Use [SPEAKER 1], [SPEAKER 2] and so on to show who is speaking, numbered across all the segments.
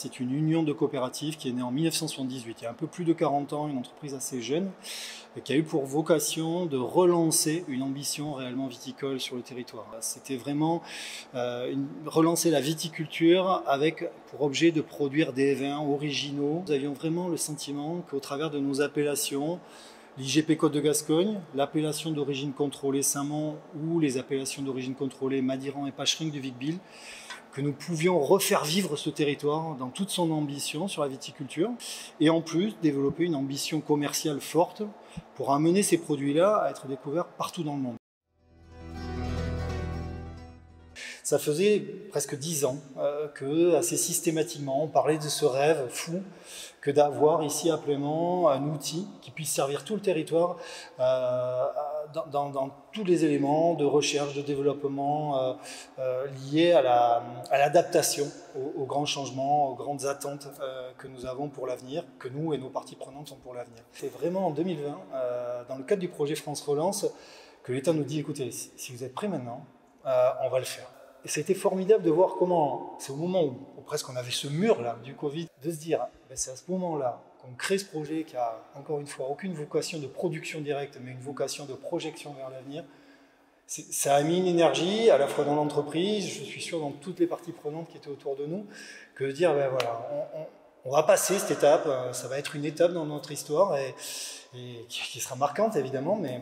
[SPEAKER 1] C'est une union de coopératives qui est née en 1978, il y a un peu plus de 40 ans, une entreprise assez jeune, qui a eu pour vocation de relancer une ambition réellement viticole sur le territoire. C'était vraiment relancer la viticulture avec pour objet de produire des vins originaux. Nous avions vraiment le sentiment qu'au travers de nos appellations, l'IGP Côte de Gascogne, l'appellation d'origine contrôlée Saint-Mond ou les appellations d'origine contrôlée Madiran et Pacherinck du Vic-Bilh, que nous pouvions refaire vivre ce territoire dans toute son ambition sur la viticulture et en plus développer une ambition commerciale forte pour amener ces produits-là à être découverts partout dans le monde. Ça faisait presque 10 ans que, assez systématiquement, on parlait de ce rêve fou que d'avoir ici à Plémont un outil qui puisse servir tout le territoire dans tous les éléments de recherche, de développement liés à l'adaptation aux grands changements, aux grandes attentes que nous avons pour l'avenir, que nous et nos parties prenantes ont pour l'avenir. C'est vraiment en 2020, dans le cadre du projet France Relance, que l'État nous dit, écoutez, si vous êtes prêts maintenant, on va le faire. Et c'était formidable de voir comment, c'est au moment où presque on avait ce mur là du Covid, de se dire, ben c'est à ce moment-là qu'on crée ce projet qui a encore une fois aucune vocation de production directe, mais une vocation de projection vers l'avenir. Ça a mis une énergie à la fois dans l'entreprise, je suis sûr dans toutes les parties prenantes qui étaient autour de nous, que de dire, ben voilà, on va passer cette étape, ça va être une étape dans notre histoire et qui sera marquante évidemment, mais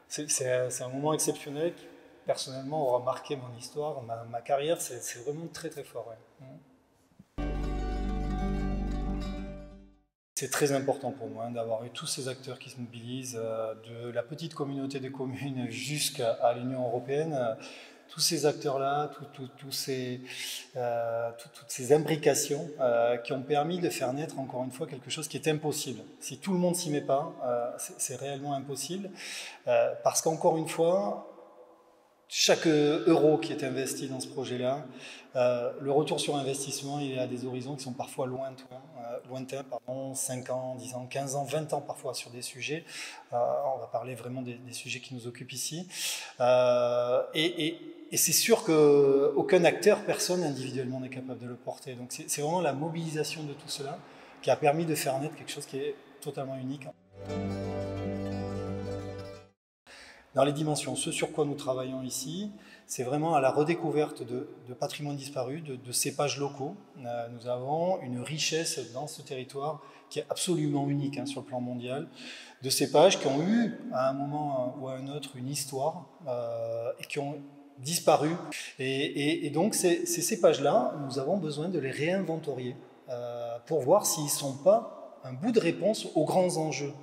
[SPEAKER 1] c'est un moment exceptionnel qui, personnellement, aura marqué mon histoire, ma carrière, c'est vraiment très très fort. Ouais. C'est très important pour moi d'avoir eu tous ces acteurs qui se mobilisent, de la petite communauté des communes jusqu'à l'Union européenne. Tous ces acteurs-là, toutes ces imbrications qui ont permis de faire naître encore une fois quelque chose qui est impossible. Si tout le monde s'y met pas, c'est réellement impossible, parce qu'encore une fois, chaque euro qui est investi dans ce projet-là, le retour sur investissement, il est à des horizons qui sont parfois lointains, 5 ans, 10 ans, 15 ans, 20 ans parfois sur des sujets. On va parler vraiment des sujets qui nous occupent ici. Et c'est sûr qu'aucun acteur, personne individuellement n'est capable de le porter. Donc c'est vraiment la mobilisation de tout cela qui a permis de faire naître quelque chose qui est totalement unique. Dans les dimensions, ce sur quoi nous travaillons ici, c'est vraiment à la redécouverte de patrimoine disparu, de cépages locaux. Nous avons une richesse dans ce territoire qui est absolument unique sur le plan mondial, de cépages qui ont eu à un moment ou à un autre une histoire et qui ont disparu. Et donc ces cépages-là, nous avons besoin de les réinventorier pour voir s'ils ne sont pas un bout de réponse aux grands enjeux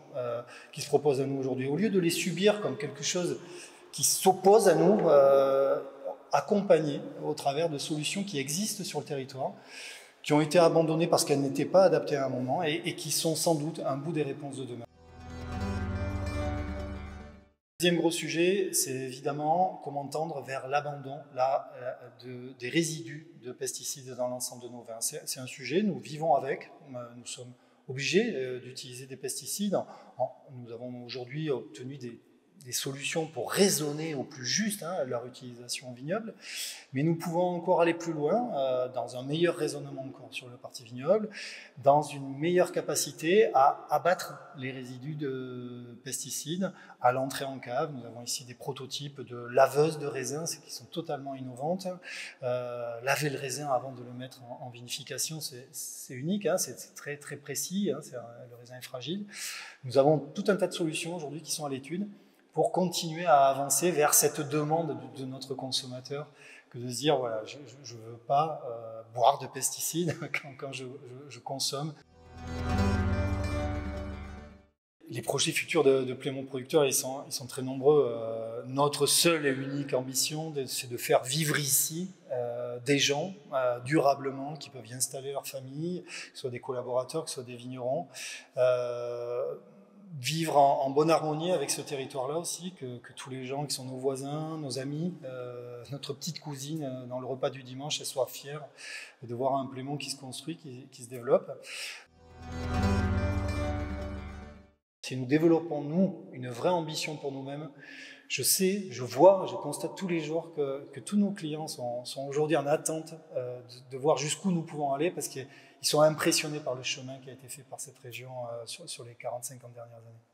[SPEAKER 1] qui se proposent à nous aujourd'hui. Au lieu de les subir comme quelque chose qui s'oppose à nous, accompagner au travers de solutions qui existent sur le territoire, qui ont été abandonnées parce qu'elles n'étaient pas adaptées à un moment et qui sont sans doute un bout des réponses de demain. Le deuxième gros sujet, c'est évidemment comment tendre vers l'abandon des résidus de pesticides dans l'ensemble de nos vins. C'est un sujet, nous vivons avec, nous sommes obligés d'utiliser des pesticides. Nous avons aujourd'hui obtenu des solutions pour raisonner au plus juste leur utilisation en vignoble, mais nous pouvons encore aller plus loin dans un meilleur raisonnement encore sur la partie vignoble, dans une meilleure capacité à abattre les résidus de pesticides à l'entrée en cave. Nous avons ici des prototypes de laveuses de raisins qui sont totalement innovantes. Laver le raisin avant de le mettre en vinification, c'est unique, c'est très, très précis, le raisin est fragile. Nous avons tout un tas de solutions aujourd'hui qui sont à l'étude pour continuer à avancer vers cette demande de notre consommateur, que de se dire, voilà, je ne veux pas boire de pesticides quand je consomme. Les projets futurs de Plémont Producteurs, ils sont très nombreux. Notre seule et unique ambition, c'est de faire vivre ici des gens durablement qui peuvent y installer leur famille, que ce soit des collaborateurs, que ce soit des vignerons. Vivre en bonne harmonie avec ce territoire-là aussi, que tous les gens qui sont nos voisins, nos amis, notre petite cousine dans le repas du dimanche, elle soit fière de voir un Plémont qui se construit, qui se développe. Si nous développons, nous, une vraie ambition pour nous-mêmes, je sais, je vois, je constate tous les jours que tous nos clients sont aujourd'hui en attente de voir jusqu'où nous pouvons aller, parce qu'ils sont impressionnés par le chemin qui a été fait par cette région sur les 40-50 dernières années.